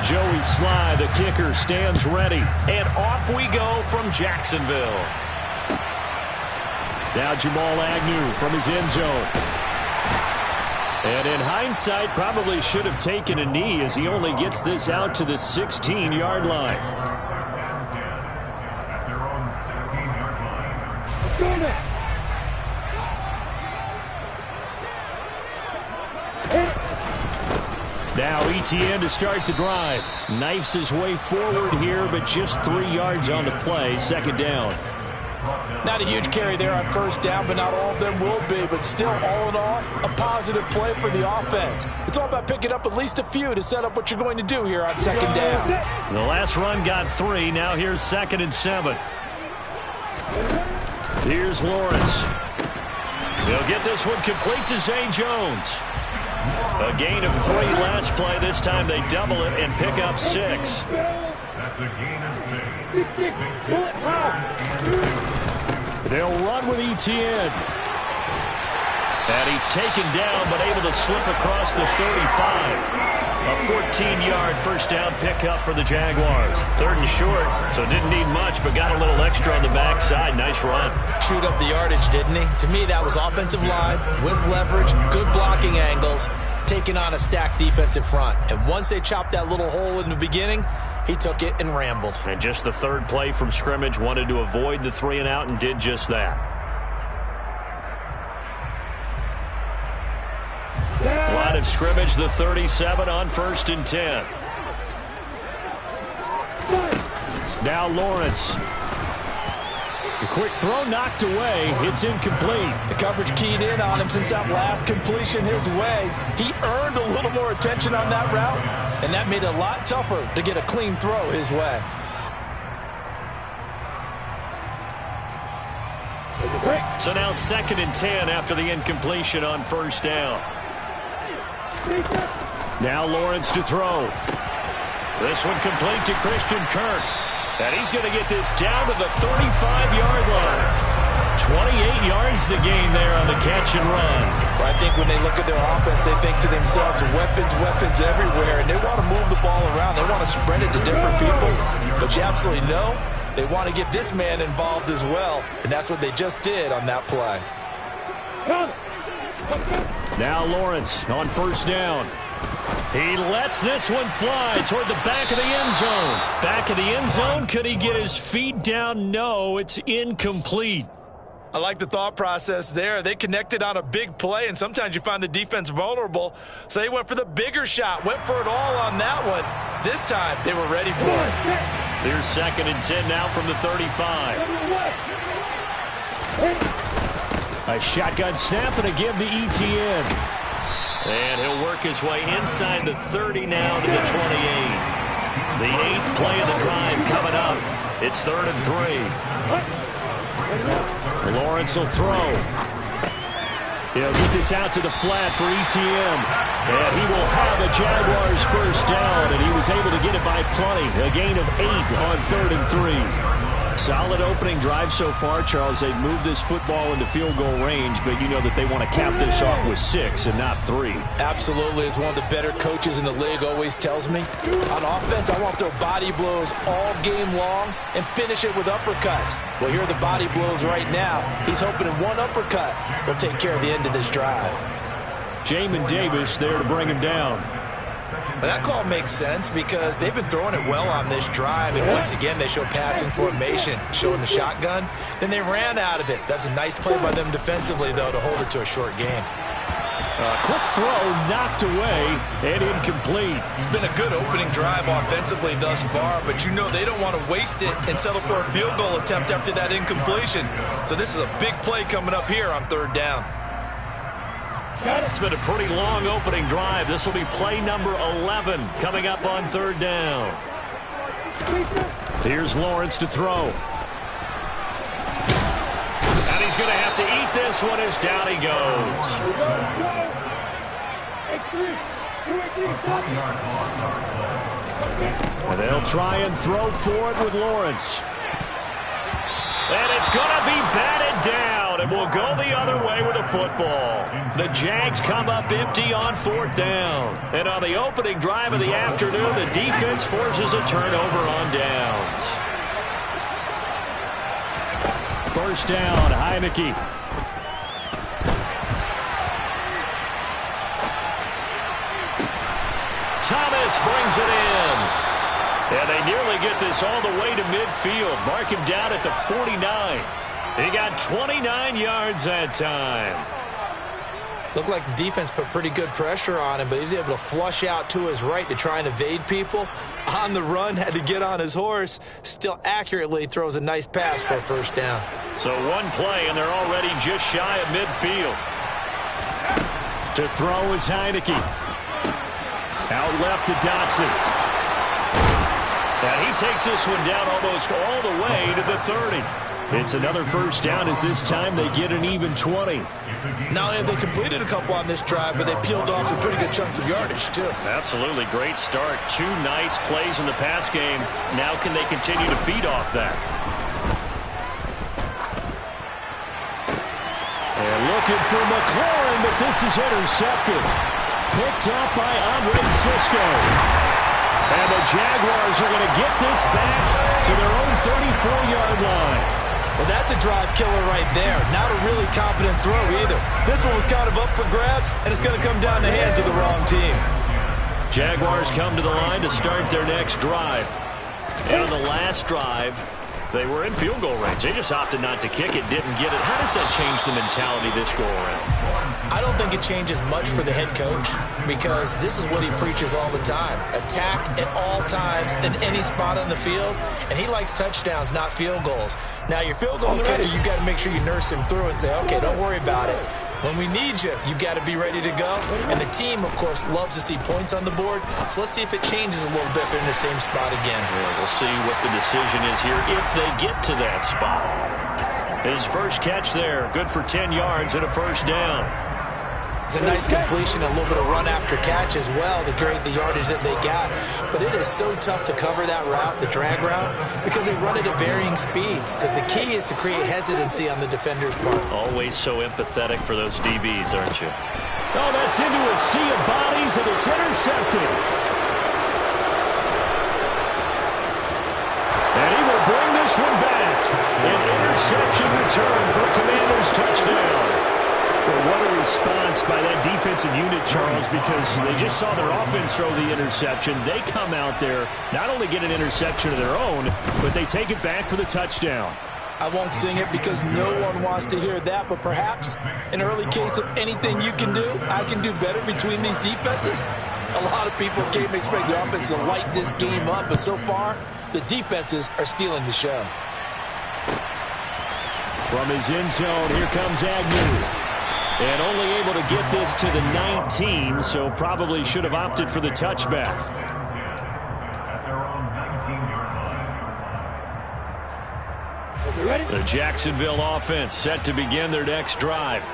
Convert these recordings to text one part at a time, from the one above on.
Joey Sly, the kicker, stands ready. And off we go from Jacksonville. Now Jamal Agnew from his end zone. And in hindsight, probably should have taken a knee as he only gets this out to the 16-yard line. Let's go now. Now ETN to start the drive. Knifes his way forward here, but just 3 yards on the play. Second down. Not a huge carry there on first down, but not all of them will be. But still, all in all, a positive play for the offense. It's all about picking up at least a few to set up what you're going to do here on second down. The last run got 3. Now here's 2nd and 7. Here's Lawrence. They'll get this one complete to Zay Jones. A gain of 3 last play. This time they double it and pick up 6. That's a gain of 6. They'll run with ETN. And he's taken down but able to slip across the 35. A 14-yard first down pickup for the Jaguars. 3rd and short, so didn't need much but got a little extra on the backside. Nice run. Chewed up the yardage, didn't he? To me, that was offensive line with leverage, good blocking angles, taking on a stacked defensive front. And once they chopped that little hole in the beginning, he took it and rambled. And just the 3rd play from scrimmage, wanted to avoid the 3 and out and did just that. Line of scrimmage, the 37 on 1st and 10. Now Lawrence. A quick throw knocked away. It's incomplete. The coverage keyed in on him since that last completion his way. He earned a little more attention on that route, and that made it a lot tougher to get a clean throw his way. So now 2nd and 10 after the incompletion on first down. Now Lawrence to throw. This one complete to Christian Kirk. And he's going to get this down to the 35-yard line. 28 yards the gain there on the catch and run. Well, I think when they look at their offense, they think to themselves, weapons everywhere, and they want to move the ball around. They want to spread it to different people. But you absolutely know they want to get this man involved as well, and that's what they just did on that play. Now Lawrence on first down. He lets this one fly toward the back of the end zone. Back of the end zone. Could he get his feet down? No, it's incomplete. I like the thought process there. They connected on a big play, and sometimes you find the defense vulnerable. So they went for the bigger shot, went for it all on that one. This time, they were ready for it. Here's 2nd and 10 now from the 35. A shotgun snap and a give to ETN. And he'll work his way inside the 30 now to the 28. The 8th play of the drive coming up. It's 3rd and 3. Lawrence will throw. He'll get this out to the flat for ETN. And he will have a Jaguars first down, and he was able to get it by plenty. A gain of 8 on 3rd and 3. Solid opening drive so far, Charles. They've moved this football into field goal range, but you know that they want to cap this off with 6 and not 3. Absolutely. As one of the better coaches in the league always tells me, on offense, I want to throw body blows all game long and finish it with uppercuts. Well, here are the body blows right now. He's hoping in one uppercut will take care of the end of this drive. Jamin Davis there to bring him down. But that call makes sense because they've been throwing it well on this drive, and once again they show passing formation, showing the shotgun. Then they ran out of it. That's a nice play by them defensively, though, to hold it to a short game. A quick throw knocked away and incomplete. It's been a good opening drive offensively thus far, but you know they don't want to waste it and settle for a field goal attempt after that incompletion. So this is a big play coming up here on 3rd down. It's been a pretty long opening drive. This will be play number 11 coming up on 3rd down. Here's Lawrence to throw. And he's going to have to eat this one as down he goes. And they'll try and throw for it with Lawrence. And it's going to be batted down. and we'll go the other way with the football. The Jags come up empty on 4th down. And on the opening drive of the afternoon, the defense forces a turnover on downs. 1st down, Heineke. Thomas brings it in. And they nearly get this all the way to midfield. Mark him down at the 49. He got 29 yards that time. Looked like the defense put pretty good pressure on him, but he's able to flush out to his right to try and evade people. On the run, had to get on his horse. Still accurately throws a nice pass for a 1st down. So one play, and they're already just shy of midfield. To throw is Heineke. Out left to Dotson. And he takes this one down almost all the way to the 30. It's another 1st down as this time they get an even 20. Not only have they completed a couple on this drive, but they peeled off some pretty good chunks of yardage, too. Absolutely great start. 2 nice plays in the pass game. Now can they continue to feed off that? And looking for McLaurin, but this is intercepted. Picked up by Andre Cisco. And the Jaguars are going to get this back to their own 34-yard line. Well, that's a drive killer right there. Not a really confident throw either. This one was kind of up for grabs, and it's going to come down the hands of the wrong team. Jaguars come to the line to start their next drive. And on the last drive, they were in field goal range. They just opted not to kick it, didn't get it. How does that change the mentality this go around? I don't think it changes much for the head coach because this is what he preaches all the time. Attack at all times in any spot on the field, and he likes touchdowns, not field goals. Now, your field goal kicker, you got to make sure you nurse him through and say, okay, don't worry about it. When we need you, you've got to be ready to go. And the team, of course, loves to see points on the board. So let's see if it changes a little bit if they're in the same spot again. Yeah, we'll see what the decision is here if they get to that spot. His first catch there, good for 10 yards and a 1st down. It's a nice completion, a little bit of run after catch as well to create the yardage that they got. But it is so tough to cover that route, the drag route, because they run it at varying speeds. Because the key is to create hesitancy on the defender's part. Always so empathetic for those DBs, aren't you? Oh, that's into a sea of bodies, and it's intercepted. And he will bring this one back. An interception return for Commanders touchdown. Well, what a response by that defensive unit, Charles, because they just saw their offense throw the interception. They come out there, not only get an interception of their own, but they take it back for the touchdown. I won't sing it because no one wants to hear that, but perhaps an early case of anything you can do, I can do better between these defenses. A lot of people came to expect the offense to light this game up, but so far, the defenses are stealing the show. From his end zone, here comes Agnew. And only able to get this to the 19, so probably should have opted for the touchback. The Jacksonville offense set to begin their next drive.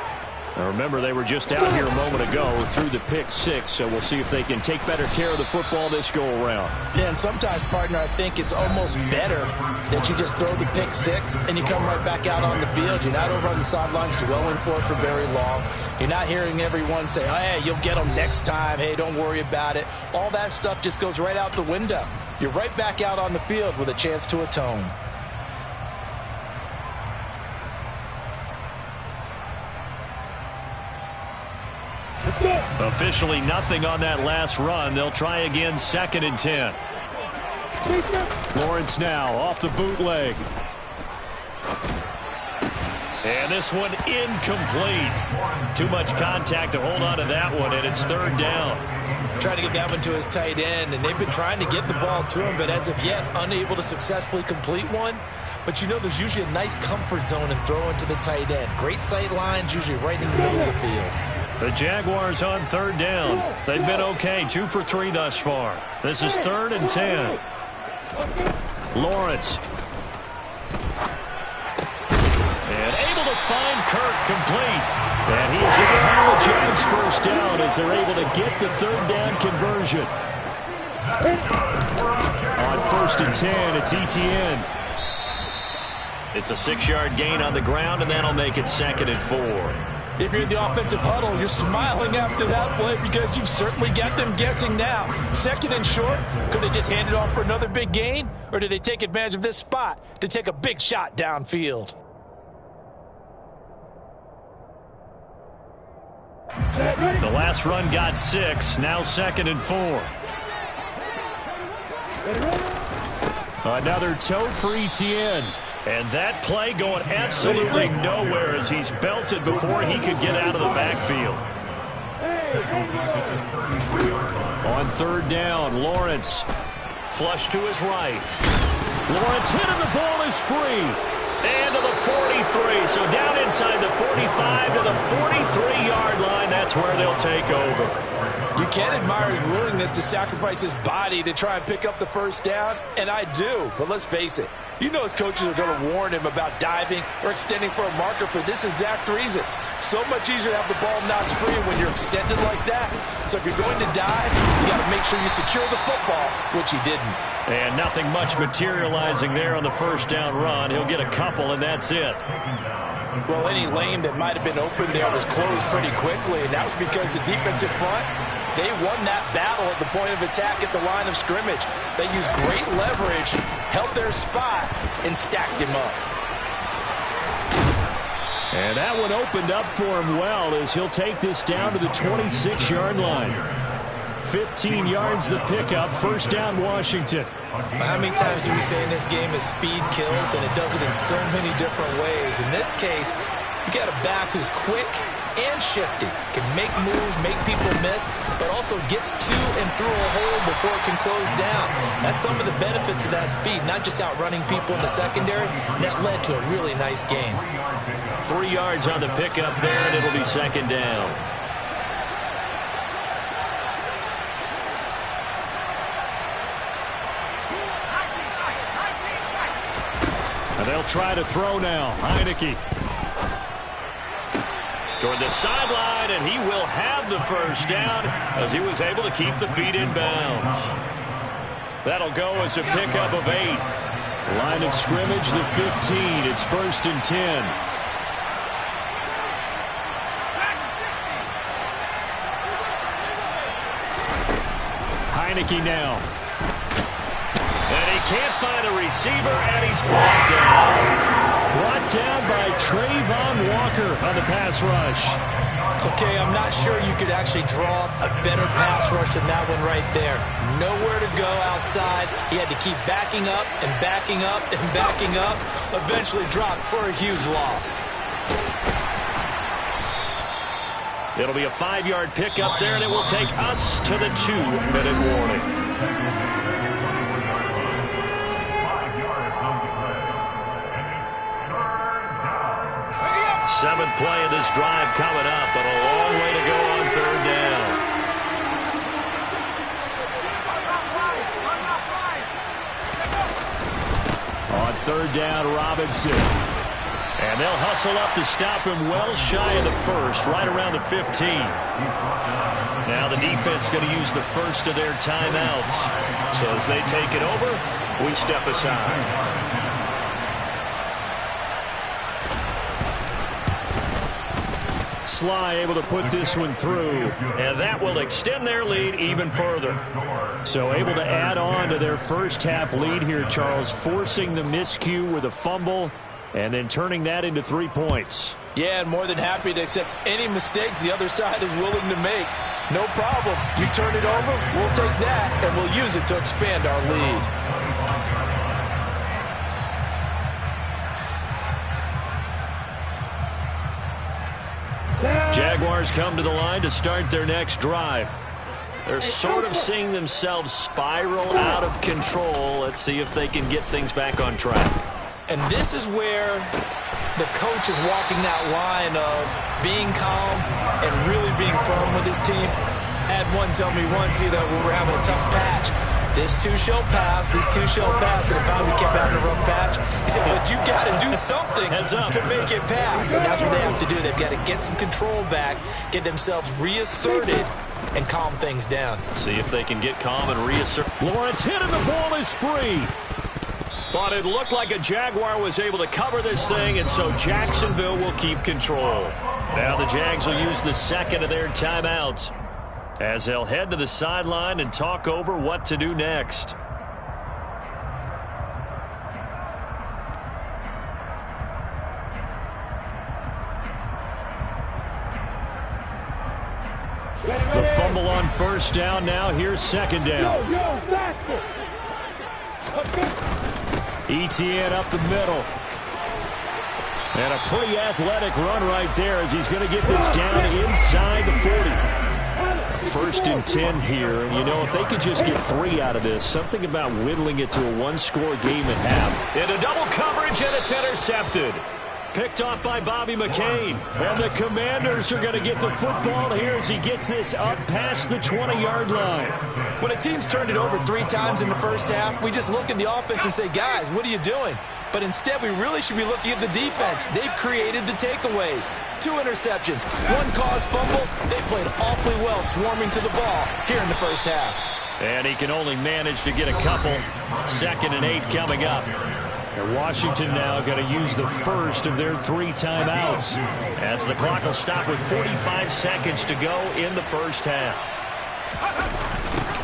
Now remember, they were just out here a moment ago through the pick 6, so we'll see if they can take better care of the football this go-around. Yeah, and sometimes, partner, I think it's almost better that you just throw the pick 6 and you come right back out on the field. You're not over on the sidelines dwelling for it for very long. You're not hearing everyone say, oh, hey, you'll get them next time. Hey, don't worry about it. All that stuff just goes right out the window. You're right back out on the field with a chance to atone. Officially nothing on that last run. They'll try again, 2nd and 10. Lawrence now off the bootleg. And this one incomplete. Too much contact to hold on to that one, and it's 3rd down. Trying to get that one to his tight end, and they've been trying to get the ball to him, but as of yet, unable to successfully complete one. But you know there's usually a nice comfort zone in throwing to the tight end. Great sight lines, usually right in the middle of the field. The Jaguars on 3rd down. They've been okay, 2 for 3 thus far. This is 3rd and 10. Lawrence. And able to find Kirk complete. And he's going to have the Jags 1st down as they're able to get the 3rd down conversion. On 1st and 10, it's Etienne. It's a 6-yard gain on the ground, and that'll make it 2nd and 4. If you're in the offensive huddle, you're smiling after that play because you've certainly got them guessing now. 2nd and short, could they just hand it off for another big gain? Or do they take advantage of this spot to take a big shot downfield? The last run got 6, now 2nd and 4. Another tote for Etienne. And that play going absolutely nowhere as he's belted before he could get out of the backfield. On 3rd down, Lawrence. Flush to his right. Lawrence hit and the ball is free. And to the 43. So down inside the 45 to the 43-yard line. That's where they'll take over. You can admire his willingness to sacrifice his body to try and pick up the 1st down, and I do. But let's face it, you know his coaches are going to warn him about diving or extending for a marker for this exact reason. So much easier to have the ball knocked free when you're extended like that. So if you're going to dive, you got to make sure you secure the football, which he didn't. And nothing much materializing there on the 1st down run. He'll get a couple, and that's it. Well, any lane that might have been open there was closed pretty quickly, and that was because the defensive front, they won that battle at the point of attack at the line of scrimmage. They used great leverage, held their spot, and stacked him up. And that one opened up for him well as he'll take this down to the 26-yard line. 15 yards the pickup, 1st down Washington. How many times do we say in this game is speed kills, and it does it in so many different ways. In this case, you got a back who's quick and shifty, can make moves, make people miss, but also gets to and through a hole before it can close down. That's some of the benefits of that speed, not just outrunning people in the secondary. That led to a really nice gain. 3 yards on the pickup there, and it'll be 2nd down. And they'll try to throw now. Heineke toward the sideline, and he will have the 1st down as he was able to keep the feet in bounds. That'll go as a pickup of 8. Line of scrimmage, the 15. It's 1st and 10. Heineke now. And he can't find a receiver, and he's brought down. Brought down by Trayvon Walker on the pass rush. Okay, I'm not sure you could actually draw a better pass rush than that one right there. Nowhere to go outside. He had to keep backing up and backing up and backing up. Eventually dropped for a huge loss. It'll be a 5-yard pickup there, and it will take us to the 2-minute warning. 7th play of this drive coming up, but a long way to go on 3rd down. On 3rd down, Robinson. And they'll hustle up to stop him well shy of the 1st, right around the 15. Now the defense going to use the 1st of their timeouts. So as they take it over, we step aside. Sly able to put this one through, and that will extend their lead even further. So able to add on to their 1st half lead here, Charles, forcing the miscue with a fumble and then turning that into 3 points. Yeah, and more than happy to accept any mistakes the other side is willing to make. No problem. You turn it over, we'll take that, and we'll use it to expand our lead. Jaguars come to the line to start their next drive. They're sort of seeing themselves spiral out of control. Let's see if they can get things back on track. And this is where the coach is walking that line of being calm and really being firm with his team. I had one tell me once, when we're having a tough patch, this too shall pass, this too shall pass. And if we kept having a rough patch, he said, but you got to do something to make it pass. And that's what they have to do. They've got to get some control back, get themselves reasserted, and calm things down. See if they can get calm and reassert. Lawrence hit and the ball is free. But it looked like a Jaguar was able to cover this thing, and so Jacksonville will keep control. Now the Jags will use the second of their timeouts as they'll head to the sideline and talk over what to do next. The fumble on first down. Now here's second down. Etienne up the middle. And a pretty athletic run right there as he's going to get this down inside the 40. First and 10 here. And, you know, if they could just get 3 out of this, something about whittling it to a one-score game at half. Into double coverage, and it's intercepted. Picked off by Bobby McCain. And the Commanders are going to get the football here as he gets this up past the 20-yard line. When a team's turned it over 3 times in the first half, we just look at the offense and say, guys, what are you doing? But instead, we really should be looking at the defense. They've created the takeaways. 2 interceptions, 1 caused fumble. They played awfully well swarming to the ball here in the first half. And he can only manage to get a couple. 2nd and 8 coming up. And Washington now going to use the first of their 3 timeouts as the clock will stop with 45 seconds to go in the first half.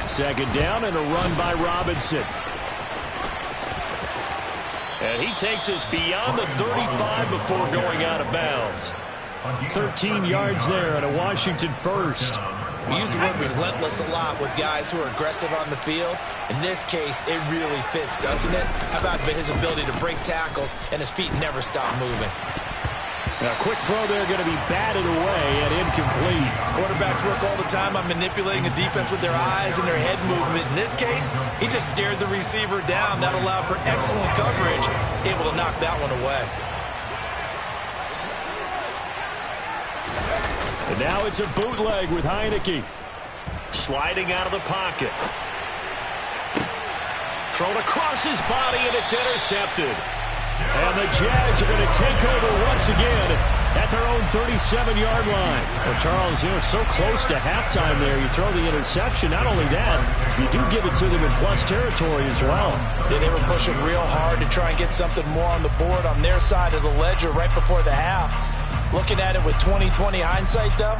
2nd down and a run by Robinson. And he takes us beyond the 35 before going out of bounds. 13 yards there and a Washington first. We use the word relentless a lot with guys who are aggressive on the field. In this case, it really fits, doesn't it? How about his ability to break tackles and his feet never stop moving? Now, quick throw there going to be batted away and incomplete. Quarterbacks work all the time on manipulating a defense with their eyes and their head movement. In this case, he just stared the receiver down. That allowed for excellent coverage, able to knock that one away. And now it's a bootleg with Heineke. Sliding out of the pocket. Thrown across his body, and it's intercepted. And the Jags are going to take over once again at their own 37-yard line. Well, Charles, you know, so close to halftime there. You throw the interception. Not only that, you do give it to them in plus territory as well. Yeah, they were pushing real hard to try and get something more on the board on their side of the ledger right before the half. Looking at it with 20/20 hindsight, though,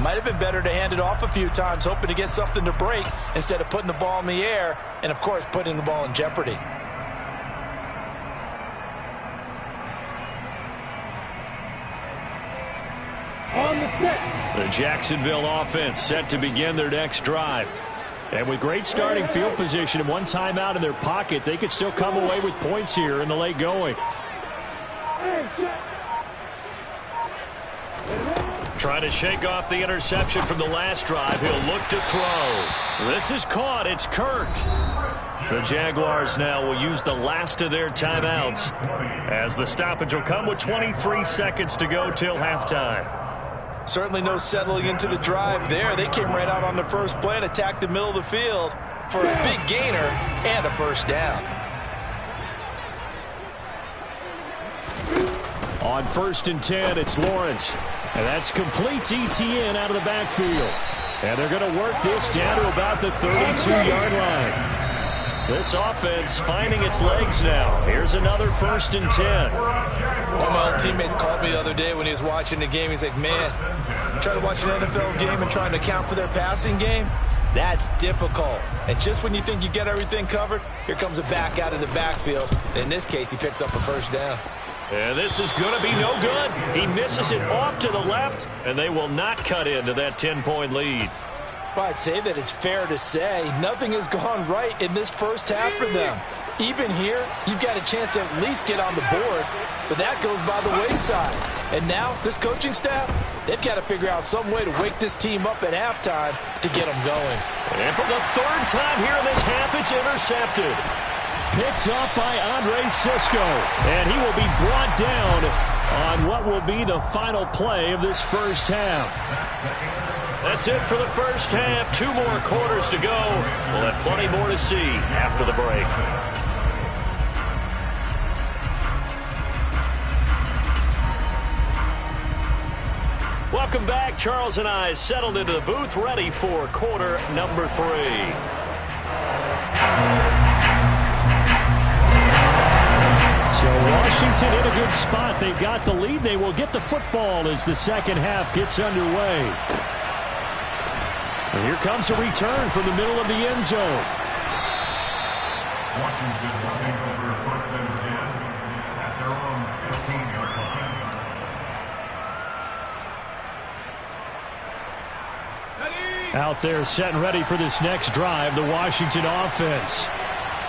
might have been better to hand it off a few times, hoping to get something to break instead of putting the ball in the air and, of course, putting the ball in jeopardy. The Jacksonville offense set to begin their next drive. And with great starting field position and 1 timeout in their pocket, they could still come away with points here in the late going. Trying to shake off the interception from the last drive. He'll look to throw. This is caught. It's Kirk. The Jaguars now will use the last of their timeouts as the stoppage will come with 23 seconds to go till halftime. Certainly no settling into the drive there. They came right out on the first play and attacked the middle of the field for a big gainer and a first down. On 1st and 10, it's Lawrence. And that's complete to Etienne out of the backfield. And they're going to work this down to about the 32-yard line. This offense finding its legs now. Here's another 1st and 10. One of my old teammates called me the other day when he was watching the game. He's like, man, trying to watch an NFL game and trying to account for their passing game, that's difficult. And just when you think you get everything covered, here comes a back out of the backfield. In this case, he picks up a first down. And this is going to be no good. He misses it off to the left, and they will not cut into that 10-point lead. Well, I'd say that it's fair to say nothing has gone right in this first half for them. Even here, you've got a chance to at least get on the board, but that goes by the wayside. And now, this coaching staff, they've got to figure out some way to wake this team up at halftime to get them going. And for the 3rd time here in this half, it's intercepted. Picked up by Andre Sisco, and he will be brought down on what will be the final play of this first half. That's it for the first half. 2 more quarters to go. We'll have plenty more to see after the break. Welcome back. Charles and I settled into the booth, ready for quarter number 3. Washington in a good spot. They've got the lead. They will get the football as the second half gets underway. And here comes a return from the middle of the end zone. Washington will take over first and 10 at their own 15-yard line. Out there set and ready for this next drive, the Washington offense.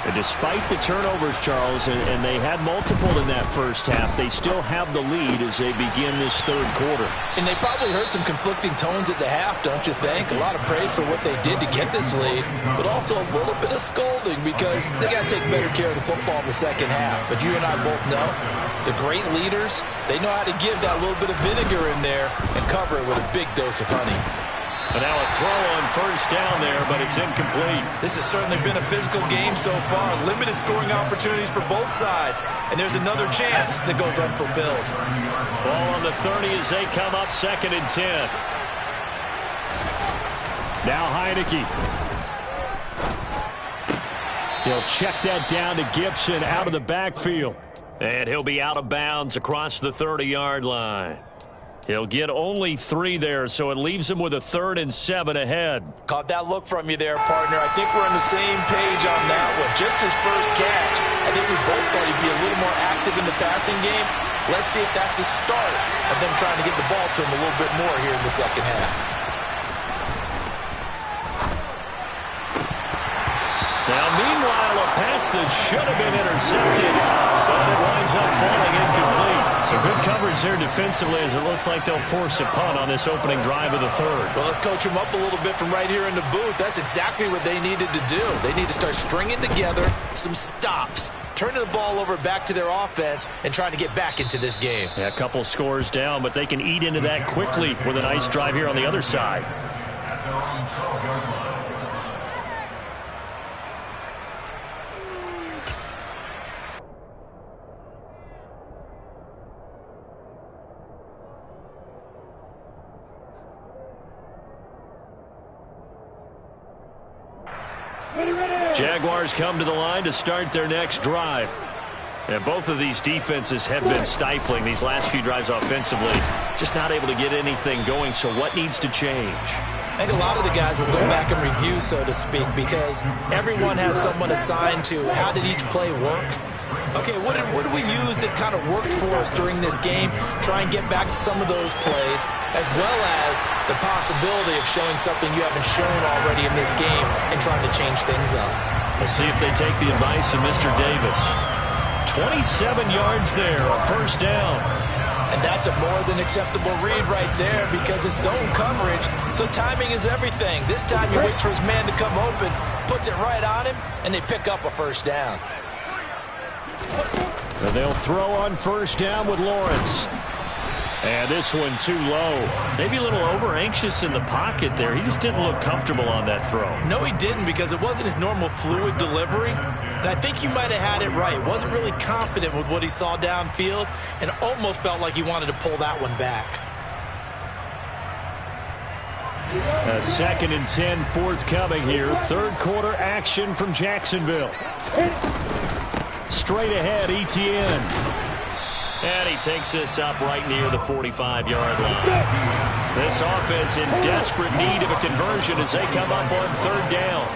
And despite the turnovers, Charles, and they had multiple in that first half, they still have the lead as they begin this third quarter. And they probably heard some conflicting tones at the half, don't you think? A lot of praise for what they did to get this lead, but also a little bit of scolding because they got to take better care of the football in the second half. But you and I both know the great leaders, they know how to give that little bit of vinegar in there and cover it with a big dose of honey. And now a throw on first down there, but it's incomplete. This has certainly been a physical game so far. Limited scoring opportunities for both sides. And there's another chance that goes unfulfilled. Ball on the 30 as they come up 2nd and 10. Now Heineke. He'll check that down to Gibson out of the backfield. And he'll be out of bounds across the 30-yard line. He'll get only 3 there, so it leaves him with a 3rd and 7 ahead. Caught that look from you there, partner. I think we're on the same page on that one. Just his first catch. I think we both thought he'd be a little more active in the passing game. Let's see if that's the start of them trying to get the ball to him a little bit more here in the second half. Now, meanwhile, a pass that should have been intercepted, but it winds up falling incomplete. So good coverage there defensively as it looks like they'll force a punt on this opening drive of the third. Well, let's coach them up a little bit from right here in the booth. That's exactly what they needed to do. They need to start stringing together some stops, turning the ball over back to their offense, and trying to get back into this game. Yeah, a couple scores down, but they can eat into that quickly with a nice drive here on the other side. At their own 12-yard line. Jaguars come to the line to start their next drive. And both of these defenses have been stifling these last few drives offensively. Just not able to get anything going, so what needs to change? I think a lot of the guys will go back and review, so to speak, because everyone has someone assigned to how did each play work. Okay, what did we use that kind of worked for us during this game? Try and get back to some of those plays, as well as the possibility of showing something you haven't shown already in this game and trying to change things up. We'll see if they take the advice of Mr. Davis. 27 yards there, a first down. And that's a more than acceptable read right there because it's zone coverage, so timing is everything. This time he waits for his man to come open, puts it right on him, and they pick up a first down. So they'll throw on first down with Lawrence. And this one too low. Maybe a little over-anxious in the pocket there. He just didn't look comfortable on that throw. No, he didn't because it wasn't his normal fluid delivery. And I think you might have had it right. Wasn't really confident with what he saw downfield and almost felt like he wanted to pull that one back. A 2nd and 10 forthcoming here. Third quarter action from Jacksonville. Straight ahead, Etienne. And he takes this up right near the 45-yard line. This offense in desperate need of a conversion as they come up on third down.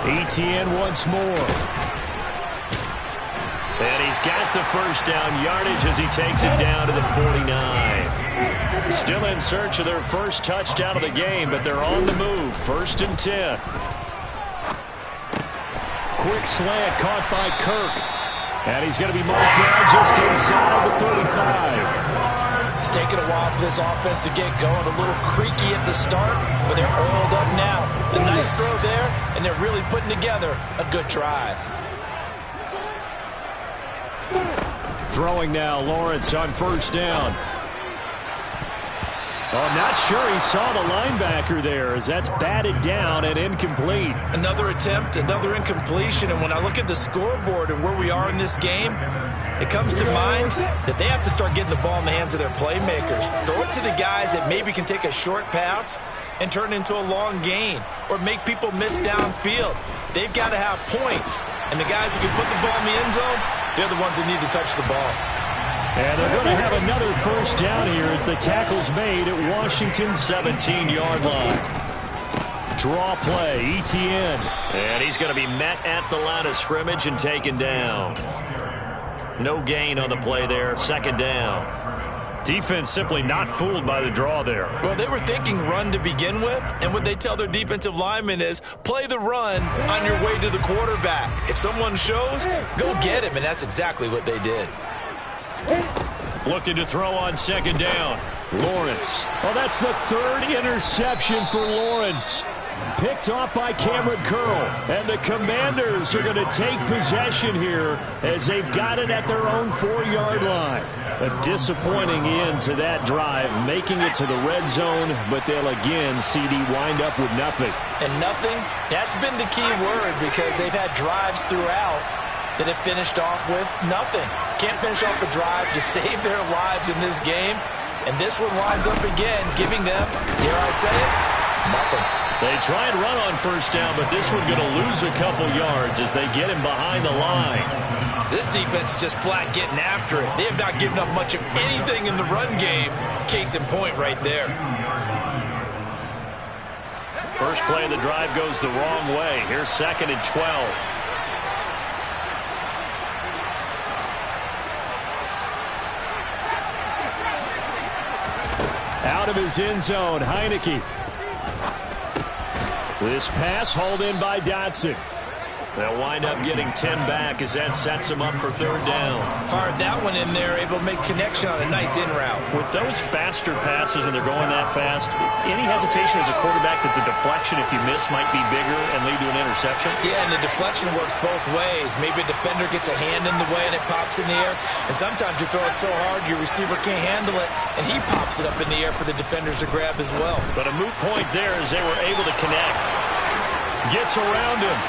Etienne once more. And he's got the first down yardage as he takes it down to the 49. Still in search of their first touchdown of the game, but they're on the move. 1st and 10. Quick slant caught by Kirk. And he's going to be marked down just inside the 35. It's taken a while for this offense to get going. A little creaky at the start, but they're oiled up now. A nice throw there, and they're really putting together a good drive. Throwing now, Lawrence on first down. Oh, I'm not sure he saw the linebacker there as that's batted down and incomplete. Another attempt, another incompletion, and when I look at the scoreboard and where we are in this game, it comes to mind that they have to start getting the ball in the hands of their playmakers. Throw it to the guys that maybe can take a short pass and turn it into a long gain or make people miss downfield. They've got to have points And the guys who can put the ball in the end zone, they're the ones that need to touch the ball. And they're going to have another first down here as the tackle's made at Washington's 17-yard line. Draw play, Etienne. And he's going to be met at the line of scrimmage and taken down. No gain on the play there, second down. Defense simply not fooled by the draw there. Well, they were thinking run to begin with, and what they tell their defensive linemen is play the run on your way to the quarterback. If someone shows, go get him, and that's exactly what they did. Looking to throw on second down. Lawrence. Well, that's the third interception for Lawrence. Picked off by Cameron Curl. And the Commanders are going to take possession here as they've got it at their own 4-yard line. A disappointing end to that drive, making it to the red zone, but they'll again, CD, wind up with nothing. And nothing, that's been the key word because they've had drives throughout that have finished off with nothing. Can't finish off a drive to save their lives in this game. And this one winds up again, giving them, dare I say it, nothing. They try and run on first down, but this one going to lose a couple yards as they get him behind the line. This defense is just flat getting after it. They have not given up much of anything in the run game. Case in point right there. First play of the drive goes the wrong way. Here's 2nd and 12. Out of his end zone, Heineke. This pass hauled in by Dotson. They'll wind up getting 10 back as that sets them up for third down. Fired that one in there, able to make connection on a nice in route. With those faster passes and they're going that fast, any hesitation as a quarterback that the deflection, if you miss, might be bigger and lead to an interception? Yeah, and the deflection works both ways. Maybe a defender gets a hand in the way and it pops in the air. And sometimes you throw it so hard your receiver can't handle it, and he pops it up in the air for the defenders to grab as well. But a moot point there as they were able to connect. Gets around him.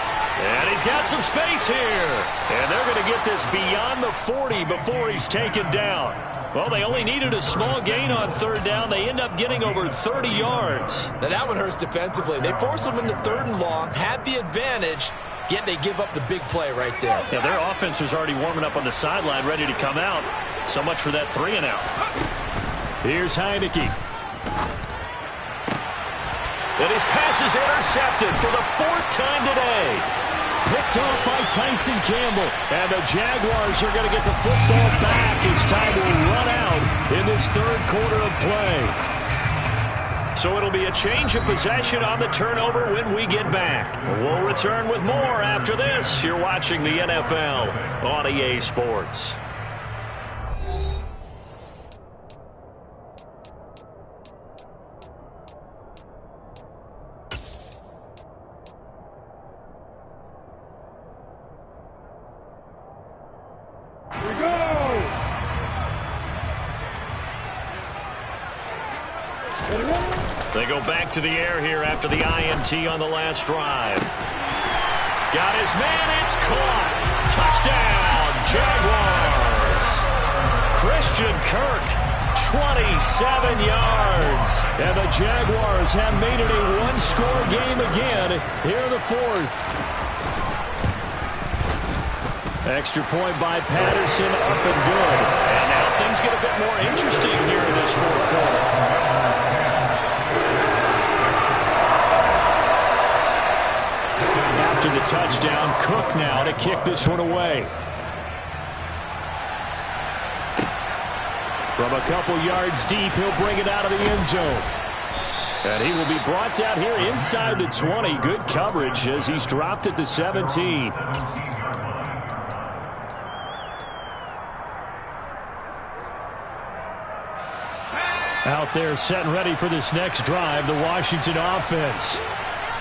And he's got some space here. And they're going to get this beyond the 40 before he's taken down. Well, they only needed a small gain on third down. They end up getting over 30 yards. Now that one hurts defensively. They force them into 3rd and long, had the advantage, yet they give up the big play right there. Yeah, their offense was already warming up on the sideline, ready to come out. So much for that 3 and out. Here's Heineke. And his pass is intercepted for the 4th time today. Picked off by Tyson Campbell. And the Jaguars are going to get the football back as time will run out in this 3rd quarter of play. So it'll be a change of possession on the turnover when we get back. We'll return with more after this. You're watching the NFL on EA Sports. They go back to the air here after the INT on the last drive. Got his man, it's caught. Touchdown, Jaguars. Christian Kirk, 27 yards. And the Jaguars have made it a one-score game again here in the 4th. Extra point by Patterson, up and good. And now things get a bit more interesting here in this 4th quarter. After the touchdown, Cook now to kick this one away. From a couple yards deep, he'll bring it out of the end zone. And he will be brought down here inside the 20. Good coverage as he's dropped at the 17. Out there set and ready for this next drive, the Washington offense.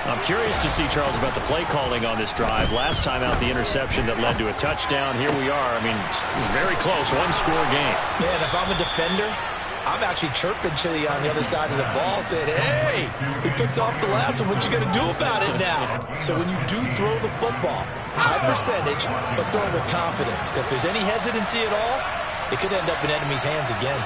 I'm curious to see, Charles, about the play calling on this drive. Last time out, the interception that led to a touchdown. Here we are. I mean, very close, one-score game. Yeah, and if I'm a defender, I'm actually chirping Chili on the other side of the ball, saying, hey, we picked off the last one. What you going to do about it now? So when you do throw the football, high percentage, but throw it with confidence. Because if there's any hesitancy at all, it could end up in enemy's hands again.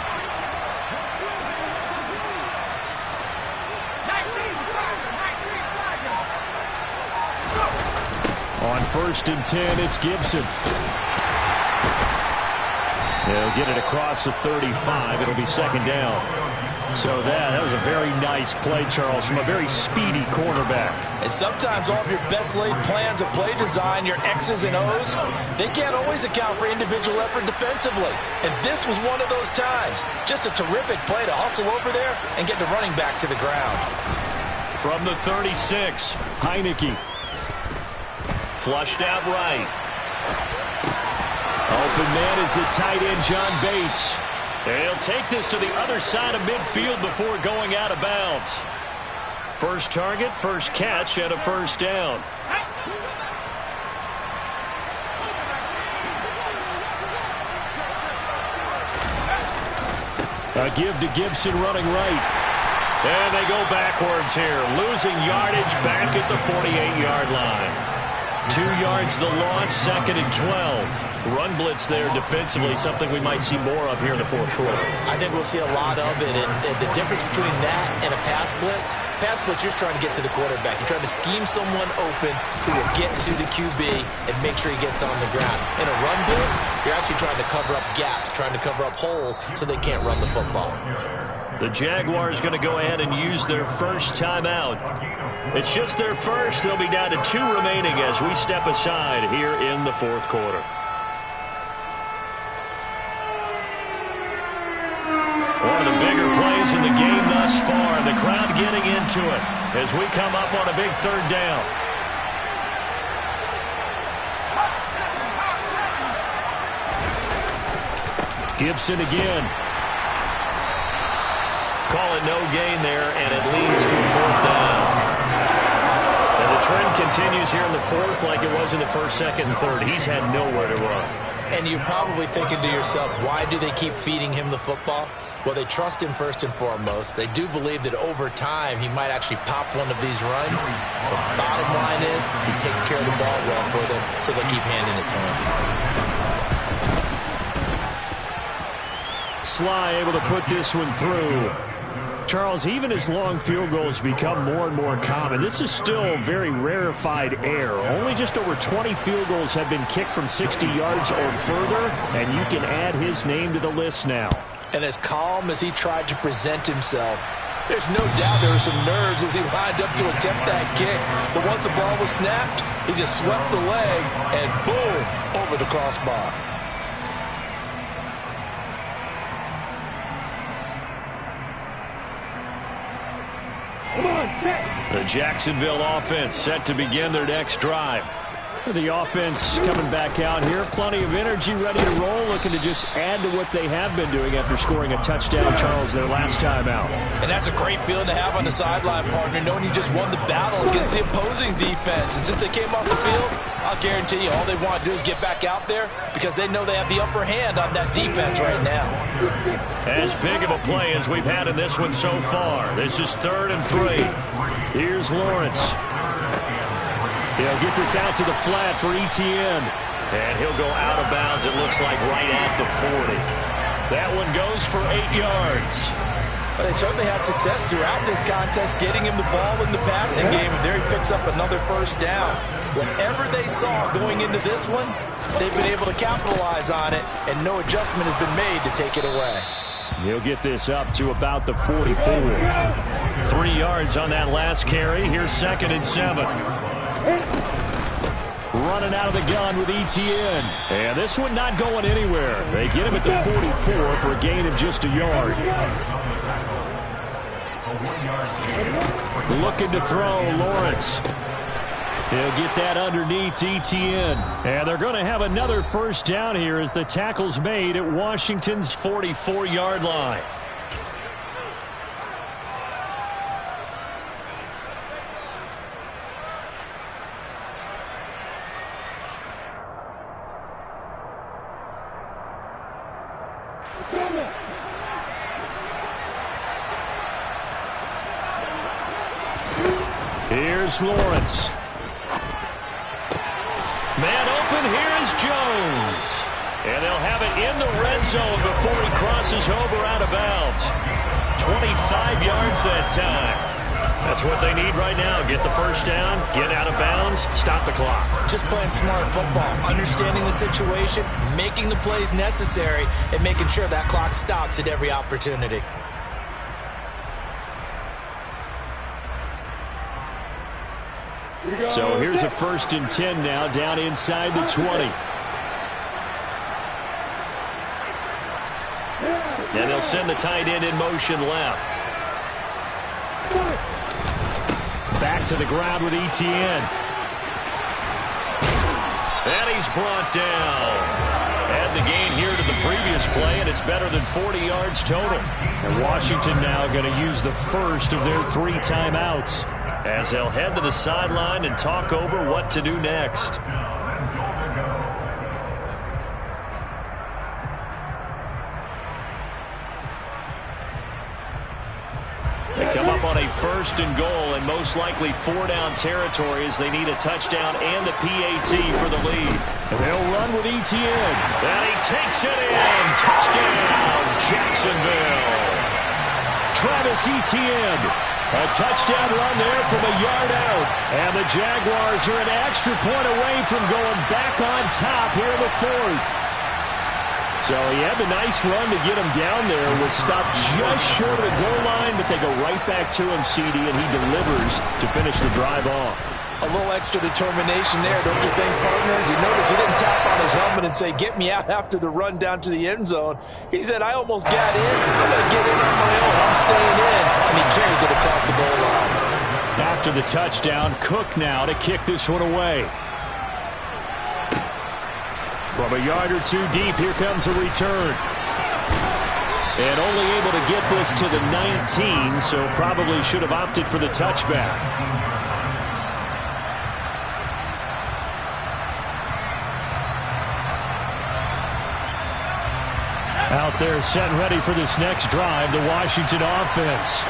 On 1st and 10, it's Gibson. They'll get it across the 35. It'll be 2nd down. So that was a very nice play, Charles, from a very speedy cornerback. And sometimes all of your best laid plans of play design, your X's and O's, they can't always account for individual effort defensively. And this was one of those times. Just a terrific play to hustle over there and get the running back to the ground. From the 36, Heineke. Flushed out right. Open man is the tight end, John Bates. He'll take this to the other side of midfield before going out of bounds. First target, first catch, and a 1st down. A give to Gibson running right. And they go backwards here, losing yardage back at the 48-yard line. 2 yards the loss, 2nd and 12. Run blitz there defensively, something we might see more of here in the 4th quarter. I think we'll see a lot of it, and the difference between that and a pass blitz, you're just trying to get to the quarterback. You're trying to scheme someone open who will get to the QB and make sure he gets on the ground. In a run blitz, you're actually trying to cover up gaps, trying to cover up holes so they can't run the football. The Jaguars going to go ahead and use their first timeout. It's just their first. They'll be down to 2 remaining as we step aside here in the 4th quarter. One of the bigger plays in the game thus far. The crowd getting into it as we come up on a big 3rd down. Gibson again. Call it no gain there, and it leads to a 4th down. And the trend continues here in the 4th like it was in the 1st, 2nd, and 3rd. He's had nowhere to run. And you're probably thinking to yourself, why do they keep feeding him the football? Well, they trust him first and foremost. They do believe that over time he might actually pop one of these runs. The bottom line is he takes care of the ball well for them, so they'll keep handing it to him. Sly able to put this one through. Charles, even as long field goals become more and more common, this is still very rarefied air. Only just over 20 field goals have been kicked from 60 yards or further, and you can add his name to the list now. And as calm as he tried to present himself, there's no doubt there were some nerves as he lined up to attempt that kick. But once the ball was snapped, he just swept the leg and boom, over the crossbar. The Jacksonville offense set to begin their next drive. The offense coming back out here. Plenty of energy, ready to roll, looking to just add to what they have been doing after scoring a touchdown, Charles, their last time out. And that's a great feeling to have on the sideline, partner, knowing you just won the battle against the opposing defense. And since they came off the field, I'll guarantee you all they want to do is get back out there because they know they have the upper hand on that defense right now. As big of a play as we've had in this one so far. This is 3rd and 3. Here's Lawrence. He'll get this out to the flat for Etienne. And he'll go out of bounds, it looks like, right at the 40. That one goes for 8 yards. Well, they certainly had success throughout this contest, getting him the ball in the passing game, and there he picks up another 1st down. Whatever they saw going into this one, they've been able to capitalize on it, and no adjustment has been made to take it away. He'll get this up to about the 44. 3 yards on that last carry. Here's 2nd and 7. Running out of the gun with Etienne. And this one not going anywhere. They get him at the 44 for a gain of just a yard. Looking to throw, Lawrence. He'll get that underneath Etienne. And they're going to have another 1st down here as the tackle's made at Washington's 44-yard line. Here's Lawrence. Man open, here is Jones. And they'll have it in the red zone before he crosses over out of bounds. 25 yards that time. That's what they need right now. Get the first down, get out of bounds, stop the clock. Just playing smart football, understanding the situation, making the plays necessary, and making sure that clock stops at every opportunity. So here's a 1st and 10 now, down inside the 20. And they'll send the tight end in motion left. Back to the ground with Etienne. And he's brought down. Add the gain here to the previous play, and it's better than 40 yards total. And Washington now going to use the first of their 3 timeouts, as they'll head to the sideline and talk over what to do next. They come up on a 1st and goal, and most likely 4-down territory as they need a touchdown and the PAT for the lead. And they'll run with Etienne. And he takes it in. Touchdown, Jacksonville. Travis Etienne. A touchdown run there from a yard out. And the Jaguars are an extra point away from going back on top here in the 4th. So he had the nice run to get him down there. Was stopped just short of the goal line, but they go right back to him, CD, and he delivers to finish the drive off. A little extra determination there, don't you think, partner? You notice he didn't tap on his helmet and say, get me out after the run down to the end zone. He said, I almost got in. I'm going to get in on my own. I'm staying in. And he carries it across the goal line. After the touchdown, Cook now to kick this one away. From a yard or 2 deep, here comes a return. And only able to get this to the 19, so probably should have opted for the touchback. Out there set and ready for this next drive, the Washington offense.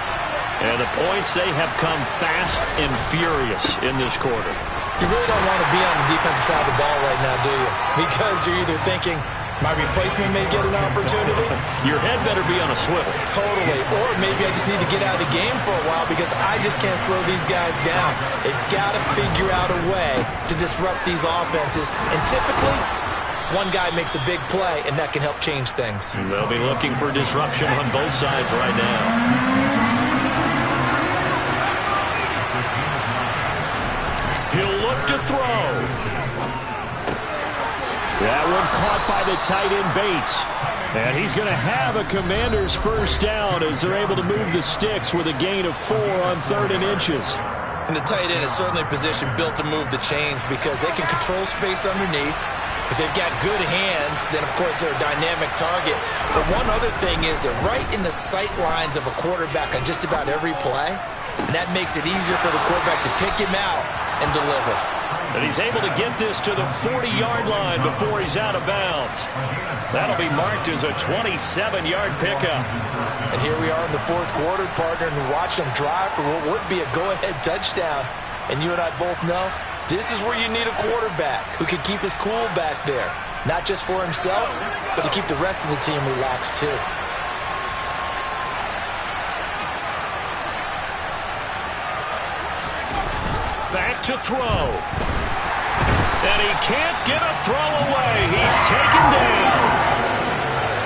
And the points, they have come fast and furious in this quarter. You really don't want to be on the defensive side of the ball right now, do you? Because you're either thinking, my replacement may get an opportunity. Your head better be on a swivel. Totally. Or maybe I just need to get out of the game for a while because I just can't slow these guys down. They've got to figure out a way to disrupt these offenses. And typically, one guy makes a big play, and that can help change things. They'll be looking for disruption on both sides right now. He'll look to throw. That one caught by the tight end Bates. And he's going to have a Commander's first down as they're able to move the sticks with a gain of 4 on 3rd and inches. And the tight end is certainly a position built to move the chains because they can control space underneath. If they've got good hands, then, of course, they're a dynamic target. But one other thing is they're right in the sight lines of a quarterback on just about every play. And that makes it easier for the quarterback to pick him out and deliver. And he's able to get this to the 40-yard line before he's out of bounds. That'll be marked as a 27-yard pickup. And here we are in the 4th quarter, partner, and watch them drive for what would be a go-ahead touchdown. And you and I both know this is where you need a quarterback who can keep his cool back there. Not just for himself, but to keep the rest of the team relaxed too. Back to throw. And he can't get a throw away. He's taken down.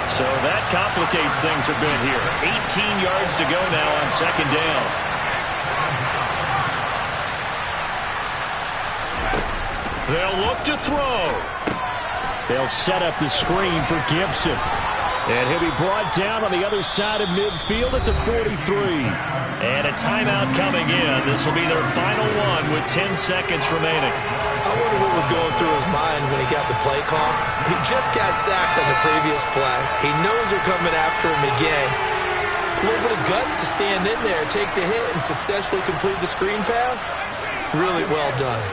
So that complicates things a bit here. 18 yards to go now on 2nd down. They'll look to throw. They'll set up the screen for Gibson. And he'll be brought down on the other side of midfield at the 43. And a timeout coming in. This will be their final one with 10 seconds remaining. I wonder what was going through his mind when he got the play call. He just got sacked on the previous play. He knows they're coming after him again. A little bit of guts to stand in there, take the hit, and successfully complete the screen pass. Really well done.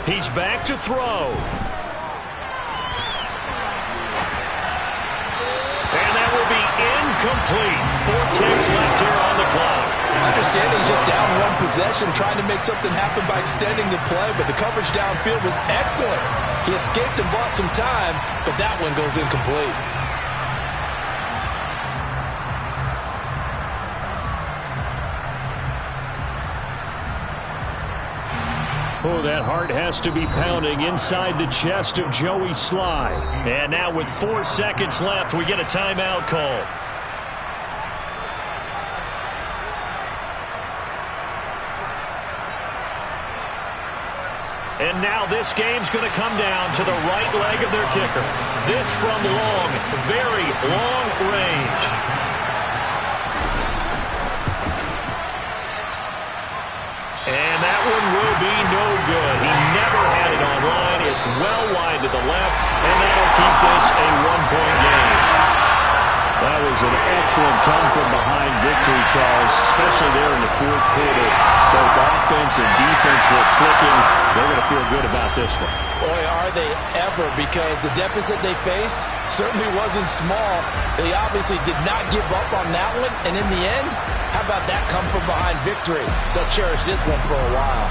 He's back to throw. And that will be incomplete. 4 ticks left here on the clock. I understand he's just down 1 possession, trying to make something happen by extending the play, but the coverage downfield was excellent. He escaped and bought some time, but that one goes incomplete. Oh, that heart has to be pounding inside the chest of Joey Sly. And now with 4 seconds left, we get a timeout call. And now this game's going to come down to the right leg of their kicker. This from long, very long range. And that one will be no good. He never had it on line. It's well wide to the left, and that'll keep this a 1-point game. That was an excellent come-from-behind victory, Charles, especially there in the fourth quarter. Both offense and defense were clicking. They're going to feel good about this one. Boy, are they ever, because the deficit they faced certainly wasn't small. They obviously did not give up on that one, and in the end, how about that come-from-behind victory? They'll cherish this one for a while.